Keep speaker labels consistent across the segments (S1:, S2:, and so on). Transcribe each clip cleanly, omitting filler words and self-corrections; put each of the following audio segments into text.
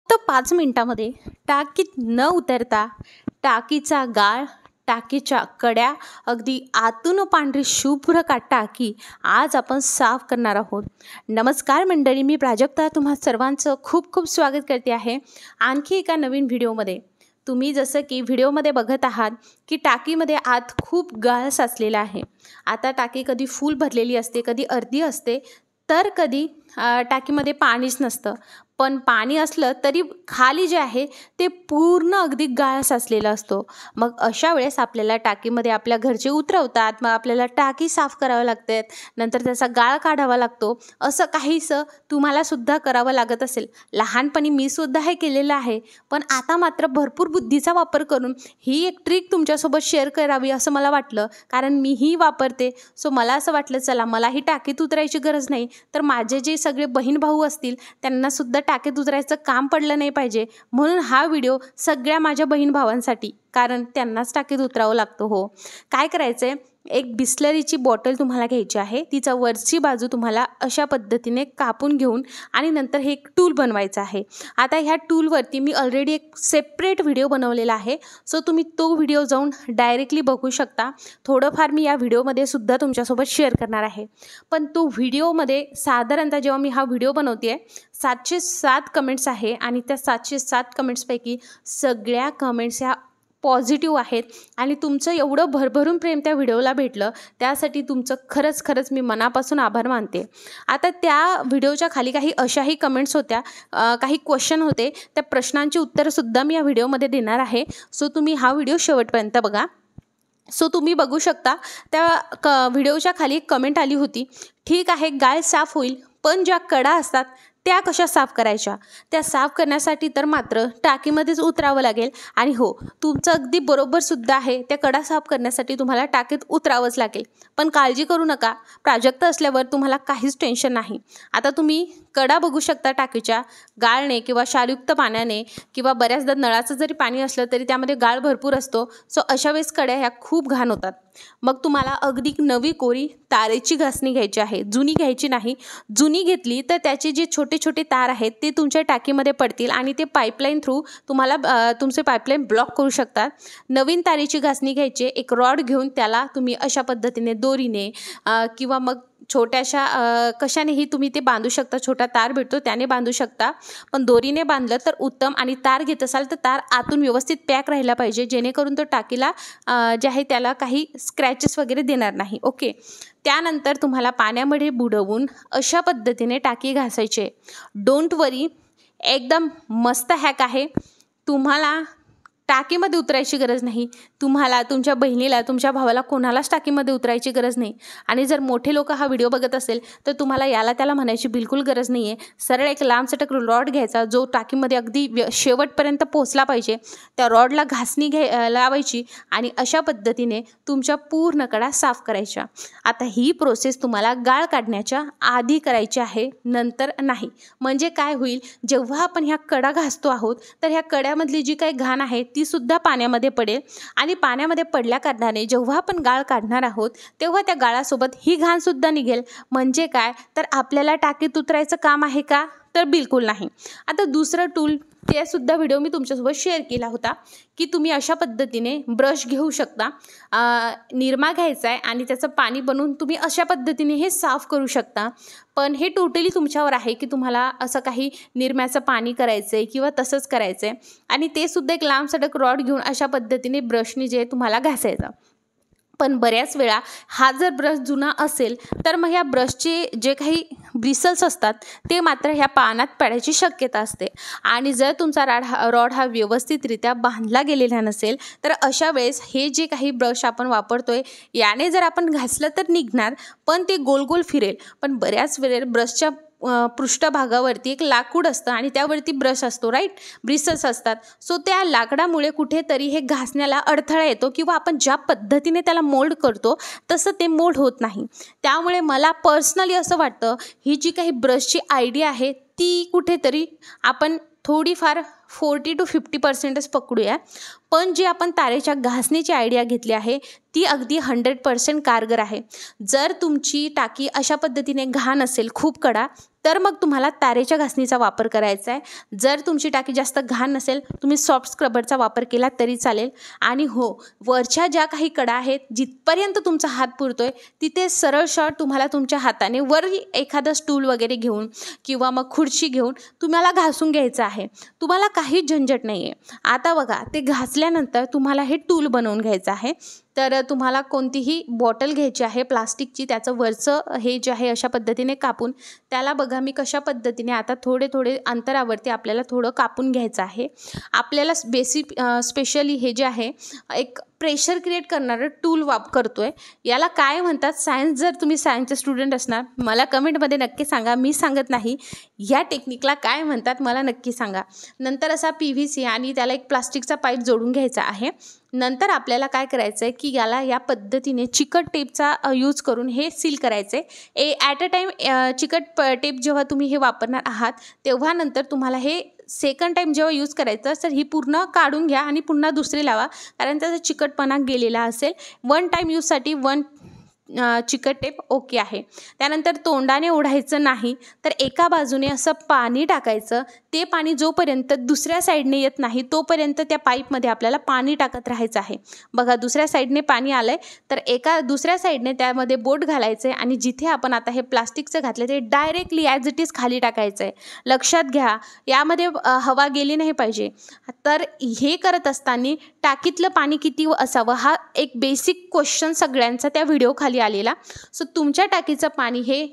S1: फक्त 5 मिनिटामध्ये टाकीत न उतरता टाकीचा गाळ, टाकीच्या कड्या, अगदी आतून पांढरी शुभ्र टाकी आज आपण साफ करणार आहोत. नमस्कार मंडळी, मी प्राजक्ता तुम्हा सर्वांचं खूप खूप स्वागत करते आहे आणखी एका नवीन व्हिडिओमध्ये. तुम्ही जसं की व्हिडिओमध्ये बघत आहात की टाकीमध्ये आत खूप गाळ साचलेला आहे. आता टाकी कधी फुल भरलेली असते, कधी अर्धी असते, तर कधी टाकीमध्ये पाणीच नसतं. पण पाणी असलं तरी खाली जे आहे ते पूर्ण अगदी गाळ साचलेला असतो. मग अशा वेळेस आपल्याला टाकीमध्ये आपल्या घरचे उतरवतात, मग आपल्याला टाकी साफ करावं लागते, नंतर त्याचा गाळ काढावा लागतो. असं काहीसं तुम्हाला सुद्धा करावं लागत असेल. लहानपणी मी सुद्धा हे केलेलं आहे, पण आता मात्र भरपूर बुद्धीचा वापर करून ही एक ट्रिक तुमच्यासोबत शेअर करावी असं मला वाटलं, कारण मीही वापरते. सो मला असं वाटलं चला मलाही टाकीत उतरायची गरज नाही, तर माझे जे सगळे बहीण भाऊ असतील त्यांना सुद्धा टाकीत उतरायचं काम पडलं नाही पाहिजे, म्हणून हा व्हिडिओ सगळ्या माझ्या बहीण भावांसाठी, कारण त्यांनाच टाकीत उतरावं लागतं. हो, काय करायचं आहे, एक बिस्लरीची बॉटल तुम्हाला घ्यायची आहे. तिचा वरची बाजू तुम्हाला अशा पद्धतीने कापून घेऊन आणि नंतर हे एक टूल बनवायचं आहे. आता ह्या टूलवरती मी ऑलरेडी एक सेपरेट व्हिडिओ बनवलेला आहे, सो तुम्ही तो व्हिडिओ जाऊन डायरेक्टली बघू शकता. थोडंफार मी या व्हिडिओमध्ये सुद्धा तुमच्यासोबत शेअर करणार आहे. पण तो व्हिडिओमध्ये साधारणतः जेव्हा मी हा व्हिडिओ बनवते 707 कमेंट्स आहे आणि त्या 707 कमेंट्सपैकी सगळ्या कमेंट्स ह्या पॉझिटिव्ह आहेत आणि तुमचं एवढं भरभरून प्रेम त्या व्हिडिओला भेटलं, त्यासाठी तुमचं खरंच मी मनापासून आभार मानते. आता त्या व्हिडिओच्या खाली काही अशाही कमेंट्स होत्या, काही क्वेश्चन होते. त्या प्रश्नांची उत्तरंसुद्धा मी या व्हिडिओमध्ये देणार आहे. सो तुम्ही हा व्हिडिओ शेवटपर्यंत बघा. सो तुम्ही बघू शकता त्या व्हिडिओच्या खाली एक कमेंट आली होती, ठीक आहे गाळ साफ होईल, पण ज्या कडा असतात त्या कशा साफ करायच्या? त्या साफ करण्यासाठी तर मात्र टाकीमध्येच उतरावं लागेल. आणि हो, तुमचं अगदी बरोबरसुद्धा आहे, त्या कडा साफ करण्यासाठी तुम्हाला टाकीत उतरावंच लागेल. पण काळजी करू नका, प्राजक्त असल्यावर तुम्हाला काहीच टेन्शन नाही. आता तुम्ही कडा बघू शकता टाकीच्या, गाळने किंवा क्षारयुक्त पाण्याने किंवा बऱ्याचदा नळाचं जरी पाणी असलं तरी त्यामध्ये गाळ भरपूर असतो. सो अशा वेळेस कड्या ह्या खूप घाण होतात. मग तुम्हाला अगदी नवी कोरी तारेची घासणी घ्यायची आहे, जुनी घ्यायची नाही. जुनी घेतली तर त्याचे जे छोटे छोटे तार आहेत ते तुमच्या टाकीमध्ये पडतील आणि ते पाईपलाईन थ्रू तुम्हाला तुमचे पाईपलाईन ब्लॉक करू शकतात. नवीन तारेची घासणी घ्यायची, एक रॉड घेऊन त्याला तुम्ही अशा पद्धतीने दोरीने किंवा मग छोट्याशा कशानेही तुम्ही ते बांधू शकता. छोटा तार भेटतो त्याने बांधू शकता, पण दोरीने बांधलं तर उत्तम. आणि तार घेत असाल तर तार आतून व्यवस्थित पॅक राहिला पाहिजे, जेणेकरून तो टाकीला जे आहे त्याला काही स्क्रॅचेस वगैरे देणार नाही. ओके, त्यानंतर तुम्हाला पाण्यामध्ये बुडवून अशा पद्धतीने टाकी घासायची आहे. डोंट वरी, एकदम मस्त हॅक आहे. तुम्हाला टाकीमध्ये उतरायची गरज नाही. तुम्हाला, तुमच्या बहिणीला, तुमच्या भावाला कोणालाच टाकीमध्ये उतरायची गरज नाही. आणि जर मोठे लोक हा व्हिडिओ बघत असेल तर तुम्हाला याला त्याला म्हणायची बिलकुल गरज नाही आहे. सरळ एक लांबसटक रॉड घ्यायचा जो टाकीमध्ये अगदी शेवटपर्यंत पोहोचला पाहिजे. त्या रॉडला घासणी लावायची आणि अशा पद्धतीने तुमच्या पूर्ण कडा साफ करायच्या. आता ही प्रोसेस तुम्हाला गाळ काढण्याच्या आधी करायची आहे, नंतर नाही. म्हणजे काय होईल, जेव्हा आपण ह्या कडा घासतो आहोत तर ह्या कड्यामधली जी काही घाण आहे ती सुद्धा पाण्यामध्ये पडेल आणि पाण्यामध्ये पडल्या कारणाने जेव्हा आपण गाळ काढणार आहोत तेव्हा त्या गाळासोबत ही घाण सुद्धा निघेल. म्हणजे काय, तर आपल्याला टाकीत उतरायचं काम आहे का? तर बिलकुल नाही. आता दुसरं टूल, ते सुद्धा व्हिडिओ मी तुमच्यासोबत शेअर केला होता की तुम्ही अशा पद्धतीने ब्रश घेऊ शकता. निरमा घ्यायचा आहे आणि त्याचं पाणी बनवून तुम्ही अशा पद्धतीने हे साफ करू शकता. पण हे टोटली तुमच्यावर आहे की तुम्हाला असं काही निरम्याचं पाणी करायचं आहे किंवा तसंच करायचं आहे. आणि ते सुद्धा एक लांबसडक रॉड घेऊन अशा पद्धतीने ब्रशने जे तुम्हाला घासायचं. पण बऱ्याच वेळा हा जर ब्रश जुना असेल तर मग ह्या ब्रशचे जे काही ब्रिसल्स असतात ते मात्र ह्या पाण्यात पडायची शक्यता असते. आणि जर तुमचा रॉड हा व्यवस्थितरित्या बांधला गेलेला नसेल तर अशा वेळेस हे जे काही ब्रश आपण वापरतोय याने जर आपण घासलं तर निघणार, पण ते गोल गोल फिरेल. पण बऱ्याच वेळेस ब्रशच्या पृष्ठभागावरती एक लाकूड असतं आणि त्यावरती ब्रश असतो, राईट, ब्रिसल्स असतात. सो त्या लाकडामुळे कुठेतरी हे घासण्याला अडथळा येतो किंवा आपण ज्या पद्धतीने त्याला मोल्ड करतो तसं ते मोल्ड होत नाही. त्यामुळे मला पर्सनली असं वाटतं ही जी काही ब्रशची आयडिया आहे ती कुठेतरी आपण थोडीफार 40 to 50% पकडूया. पण जी आपण तारेच्या घासणीची आयडिया घेतली आहे ती अगदी 100% कारगर आहे. जर तुमची टाकी अशा पद्धतीने घाण असेल, खूप कडा, तर मग तुम्हाला तारेच्या घासणीचा वापर करायचा आहे। जर तुमची टाकी जास्त घाण नसेल तुम्ही सॉफ्ट स्क्रबरचा वापर केला तरी चालेल। आणि हो, वरच्या ज्या काही कडा आहेत जिथपर्यंत तुमचा हात पुरतोय तिथे सरळ शॉट तुम्हाला तुमच्या हाताने वर एखादं स्टूल वगैरे घेऊन किंवा मग खुर्ची घेऊन तुम्हाला घासून घ्यायचं आहे। तुम्हाला काही झंझट नाही आहे। आता बघा, ते घासल्यानंतर तुम्हाला हे टूल बनवून घ्यायचं आहे। तर तुम्हाला कोणतीही बॉटल घ्यायची आहे प्लास्टिकची, त्याचं वरचं हे जे आहे अशा पद्धतीने कापून त्याला बघा मी कशा पद्धतीने आता थोडे थोडे अंतरावरती आपल्याला थोडं कापून घ्यायचं आहे। आपल्याला स्पेशली हे जे आहे एक प्रेशर क्रिएट करणारं टूल करतोय। याला काय म्हणतात, सायन्स, जर तुम्ही सायन्सचे स्टुडंट असणार मला कमेंटमध्ये नक्की सांगा, मी सांगत नाही, या टेक्निकला काय म्हणतात मला नक्की सांगा। नंतर असा PVC आणि त्याला एक प्लास्टिकचा पाईप जोडून घ्यायचा आहे। नंतर आपल्याला काय करायचं आहे की याला या पद्धतीने चिकट टेपचा यूज करून हे सील करायचं आहे। ॲट अ टाईम चिकट टेप जेव्हा तुम्ही हे वापरणार आहात तेव्हा नंतर तुम्हाला हे सेकंड टाईम जेव्हा यूज करायचं तर ही पूर्ण काढून घ्या आणि पुन्हा दुसरी लावा, कारण त्याचा चिकटपणा गेलेला असेल। वन टाईम यूजसाठी चिकट टेप ओके आहे। त्यानंतर तोंडाने ओढायचं नाही, तर एका बाजूने असं पाणी टाकायचं। ते पाणी जोपर्यंत दुसऱ्या साईडने येत नाही तोपर्यंत त्या पाईपमध्ये आपल्याला पाणी टाकत राहायचं आहे। बघा, दुसऱ्या साईडने पाणी आलंय तर दुसऱ्या साईडने त्यामध्ये बोट घालायचं आहे आणि जिथे आपण आता हे प्लास्टिकचं घातलं ते डायरेक्टली ॲज इट इज खाली टाकायचं आहे। लक्षात घ्या, यामध्ये हवा गेली नाही पाहिजे। तर हे करत असताना टाकीतलं पाणी किती असावं हा एक बेसिक क्वेश्चन सगळ्यांचा त्या व्हिडिओ खाली आलेला। सो तुमच्या टाकीचं पाणी हे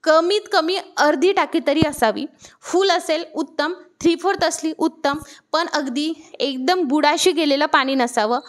S1: कमीत कमी अर्धी टाकी तरी असावी। फुल असेल उत्तम, 3/4 असली उत्तम, पण अगदी एकदम बुडाशी गेलेलं पाणी नसावं।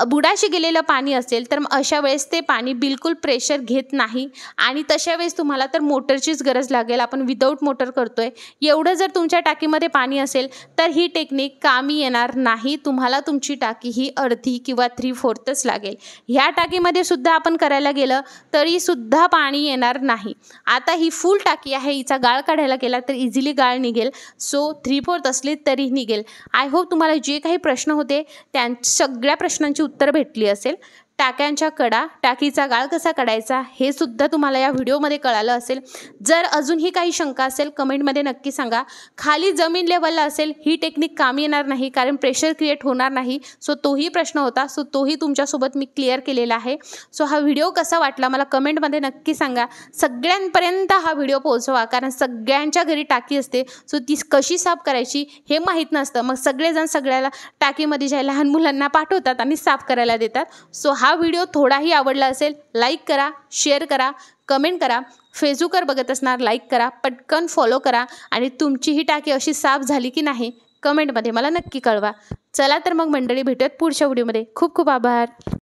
S1: बुडाशी गेलेलं पाणी असेल तर अशा वेळेस ते पाणी बिलकुल प्रेशर घेत नाही आणि तशा वेळेस तुम्हाला तर मोटरचीच गरज लागेल। आपण विदाऊट मोटर करतोय। एवढं जर तुमच्या टाकीमध्ये पाणी असेल तर ही टेक्निक कामी येणार नाही। तुम्हाला तुमची टाकी ही अर्धी किंवा 3/4च लागेल। ह्या टाकीमध्ये सुद्धा आपण करायला गेलं तरी सुद्धा पाणी येणार नाही। आता ही फुल टाकी आहे, हिचा गाळ काढायला गेला तर इझिली गाळ निघेल। सो 3/4 असले तरी निघेल। आय होप तुम्हाला जे काही प्रश्न होते त्या सगळ्या प्रश्नांची उत्तर भेटली असेल। टाक्यांच्या कडा, टाकीचा गाळ कसा काढायचा हे सुद्धा तुम्हाला या व्हिडिओमध्ये कळालं असेल। जर अजूनही काही शंका असेल कमेंटमध्ये नक्की सांगा। खाली जमीन लेवलला असेल ही टेक्निक कामी येणार नाही, कारण प्रेशर क्रिएट होणार नाही। सो तोही प्रश्न होता, सो तोही तुमच्यासोबत मी क्लिअर केलेला आहे। सो हा व्हिडिओ कसा वाटला मला कमेंटमध्ये नक्की सांगा। सगळ्यांपर्यंत हा व्हिडिओ पोहोचवा, कारण सगळ्यांच्या घरी टाकी असते, सो ती कशी साफ करायची हे माहीत नसतं। मग सगळेजण सगळ्याला टाकीमध्ये ज्या लहान मुलांना पाठवतात आणि साफ करायला देतात। सो हा व्हिडिओ थोडाही आवडला असेल लाईक करा, शेअर करा, कमेंट करा। फेसबुकवर बघत असणार लाईक करा, पटकन फॉलो करा आणि तुमची ही टाकी अशी साफ झाली की नाही कमेंटमध्ये मला नक्की कळवा। चला तर मग मंडळी, भेटूयात पुढच्या व्हिडिओमध्ये। खूप खूप आभार।